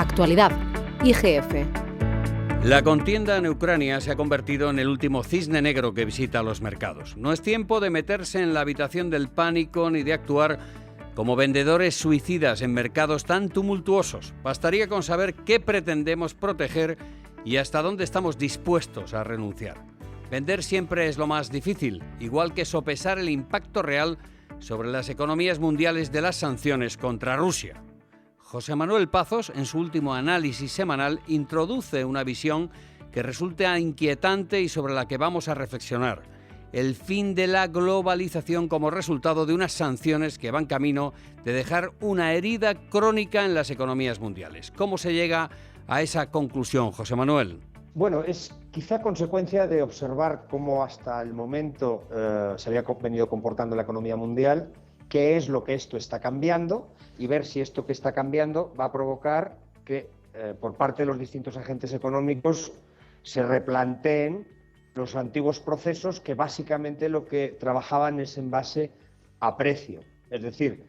Actualidad. IGF. La contienda en Ucrania se ha convertido en el último cisne negro que visita los mercados. No es tiempo de meterse en la habitación del pánico ni de actuar como vendedores suicidas en mercados tan tumultuosos. Bastaría con saber qué pretendemos proteger y hasta dónde estamos dispuestos a renunciar. Vender siempre es lo más difícil, igual que sopesar el impacto real sobre las economías mundiales de las sanciones contra Rusia. José Manuel Pazos, en su último análisis semanal, introduce una visión que resulta inquietante y sobre la que vamos a reflexionar. El fin de la globalización como resultado de unas sanciones que van camino de dejar una herida crónica en las economías mundiales. ¿Cómo se llega a esa conclusión, José Manuel? Bueno, es quizá consecuencia de observar cómo hasta el momento se había venido comportando la economía mundial, qué es lo que esto está cambiando y ver si esto que está cambiando va a provocar que por parte de los distintos agentes económicos se replanteen los antiguos procesos que básicamente lo que trabajaban es en base a precio. Es decir,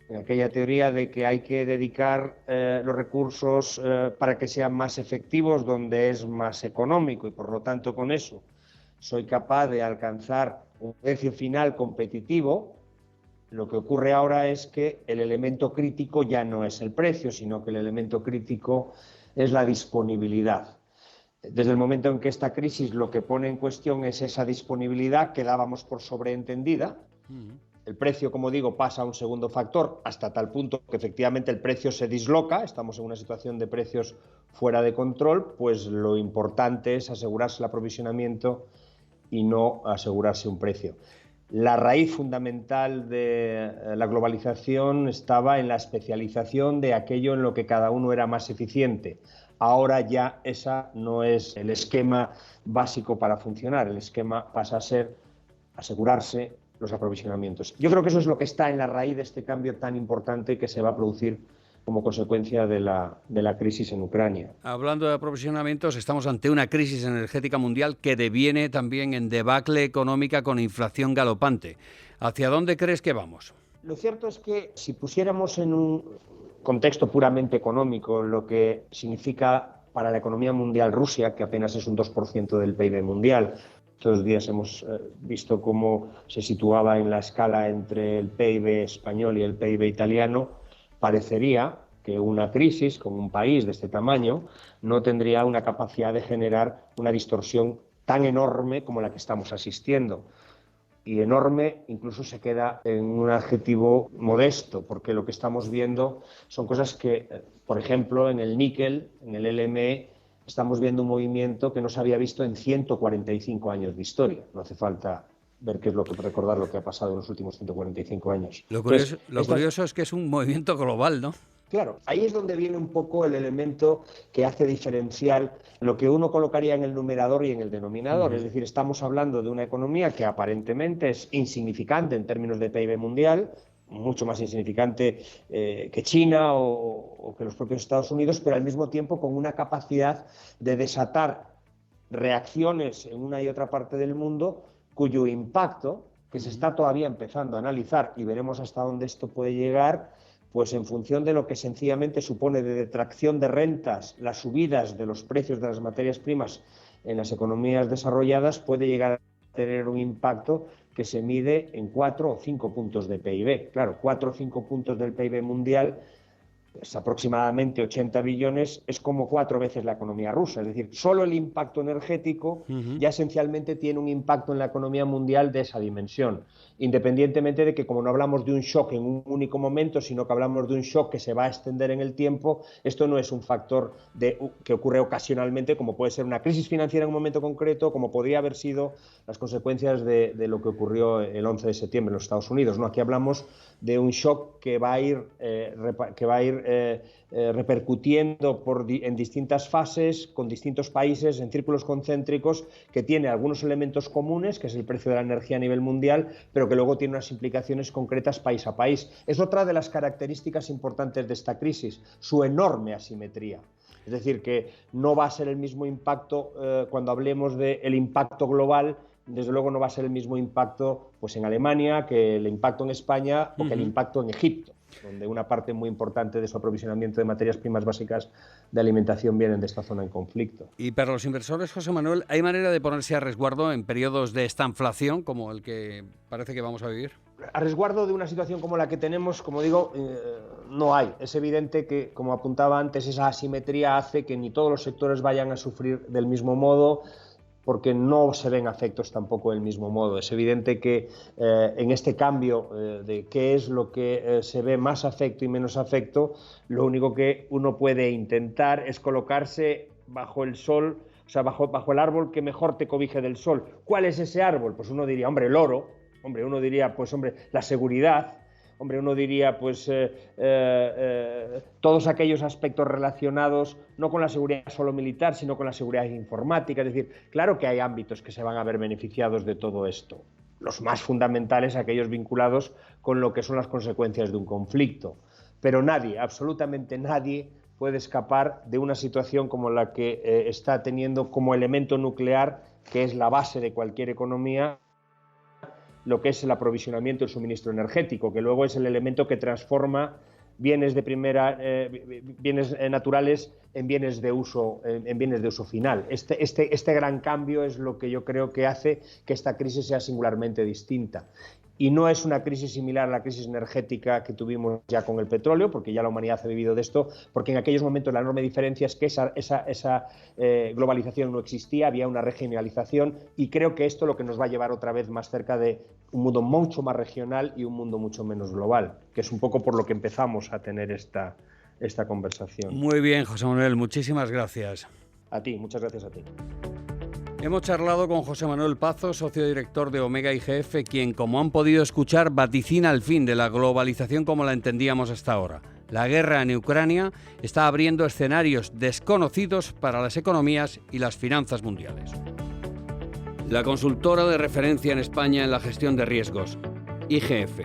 en aquella teoría de que hay que dedicar los recursos para que sean más efectivos donde es más económico y por lo tanto con eso soy capaz de alcanzar un precio final competitivo. Lo que ocurre ahora es que el elemento crítico ya no es el precio, sino que el elemento crítico es la disponibilidad. Desde el momento en que esta crisis lo que pone en cuestión es esa disponibilidad que dábamos por sobreentendida, el precio, como digo, pasa a un segundo factor hasta tal punto que efectivamente el precio se disloca, estamos en una situación de precios fuera de control, pues lo importante es asegurarse el aprovisionamiento y no asegurarse un precio. La raíz fundamental de la globalización estaba en la especialización de aquello en lo que cada uno era más eficiente. Ahora ya esa no es el esquema básico para funcionar, el esquema pasa a ser asegurarse los aprovisionamientos. Yo creo que eso es lo que está en la raíz de este cambio tan importante que se va a producir como consecuencia de la crisis en Ucrania. Hablando de aprovisionamientos, estamos ante una crisis energética mundial que deviene también en debacle económica con inflación galopante. ¿Hacia dónde crees que vamos? Lo cierto es que si pusiéramos en un contexto puramente económico lo que significa para la economía mundial Rusia, que apenas es un 2% del PIB mundial, todos los días hemos visto cómo se situaba en la escala entre el PIB español y el PIB italiano, parecería que una crisis con un país de este tamaño no tendría una capacidad de generar una distorsión tan enorme como la que estamos asistiendo. Y enorme incluso se queda en un adjetivo modesto, porque lo que estamos viendo son cosas que, por ejemplo, en el níquel, en el LME, estamos viendo un movimiento que no se había visto en 145 años de historia. No hace falta ver qué es lo que recordar lo que ha pasado en los últimos 145 años. Lo curioso es que es un movimiento global, ¿no? Claro, ahí es donde viene un poco el elemento que hace diferenciar lo que uno colocaría en el numerador y en el denominador. Es decir, estamos hablando de una economía que aparentemente es insignificante en términos de PIB mundial, mucho más insignificante que China o que los propios Estados Unidos, pero al mismo tiempo con una capacidad de desatar reacciones en una y otra parte del mundo cuyo impacto, que se está todavía empezando a analizar y veremos hasta dónde esto puede llegar, pues en función de lo que sencillamente supone de detracción de rentas, las subidas de los precios de las materias primas en las economías desarrolladas, puede llegar a tener un impacto que se mide en 4 o 5 puntos de PIB. Claro, 4 o 5 puntos del PIB mundial es aproximadamente 80 billones, es como 4 veces la economía rusa. Es decir, solo el impacto energético ya esencialmente tiene un impacto en la economía mundial de esa dimensión, independientemente de que, como no hablamos de un shock en un único momento, sino que hablamos de un shock que se va a extender en el tiempo, esto no es un factor que ocurre ocasionalmente, como puede ser una crisis financiera en un momento concreto, como podría haber sido las consecuencias de lo que ocurrió el 11 de septiembre en los Estados Unidos, ¿no? Aquí hablamos de un shock que va a ir repercutiendo en distintas fases, con distintos países, en círculos concéntricos, que tiene algunos elementos comunes, que es el precio de la energía a nivel mundial, pero que luego tiene unas implicaciones concretas país a país. Es otra de las características importantes de esta crisis, su enorme asimetría. Es decir, que no va a ser el mismo impacto cuando hablemos del impacto global. Desde luego no va a ser el mismo impacto pues en Alemania que el impacto en España o que el impacto en Egipto. donde una parte muy importante de su aprovisionamiento de materias primas básicas de alimentación vienen de esta zona en conflicto. Y para los inversores, José Manuel, ¿hay manera de ponerse a resguardo en periodos de estanflación como el que parece que vamos a vivir? A resguardo de una situación como la que tenemos, como digo, no hay. Es evidente que, como apuntaba antes, esa asimetría hace que ni todos los sectores vayan a sufrir del mismo modo, porque no se ven afectos tampoco del mismo modo. Es evidente que en este cambio de qué es lo que se ve más afecto y menos afecto, lo único que uno puede intentar es colocarse bajo el sol, o sea, bajo el árbol que mejor te cobije del sol. ¿Cuál es ese árbol? Pues uno diría, hombre, el oro. Hombre, uno diría, pues hombre, la seguridad. Hombre, uno diría, pues, todos aquellos aspectos relacionados no con la seguridad solo militar, sino con la seguridad informática. Es decir, claro que hay ámbitos que se van a ver beneficiados de todo esto. Los más fundamentales, aquellos vinculados con lo que son las consecuencias de un conflicto. Pero nadie, absolutamente nadie, puede escapar de una situación como la que está teniendo como elemento nuclear, que es la base de cualquier economía, lo que es el aprovisionamiento del suministro energético, que luego es el elemento que transforma bienes naturales en bienes de uso final. Este gran cambio es lo que yo creo que hace que esta crisis sea singularmente distinta. Y no es una crisis similar a la crisis energética que tuvimos ya con el petróleo, porque ya la humanidad ha vivido de esto, porque en aquellos momentos la enorme diferencia es que esa globalización no existía, había una regionalización, y creo que esto lo que nos va a llevar otra vez más cerca de un mundo mucho más regional y un mundo mucho menos global, que es un poco por lo que empezamos a tener esta conversación. Muy bien, José Manuel, muchísimas gracias. A ti, muchas gracias a ti. Hemos charlado con José Manuel Pazo, socio director de Omega IGF, quien, como han podido escuchar, vaticina el fin de la globalización como la entendíamos hasta ahora. La guerra en Ucrania está abriendo escenarios desconocidos para las economías y las finanzas mundiales. La consultora de referencia en España en la gestión de riesgos, IGF.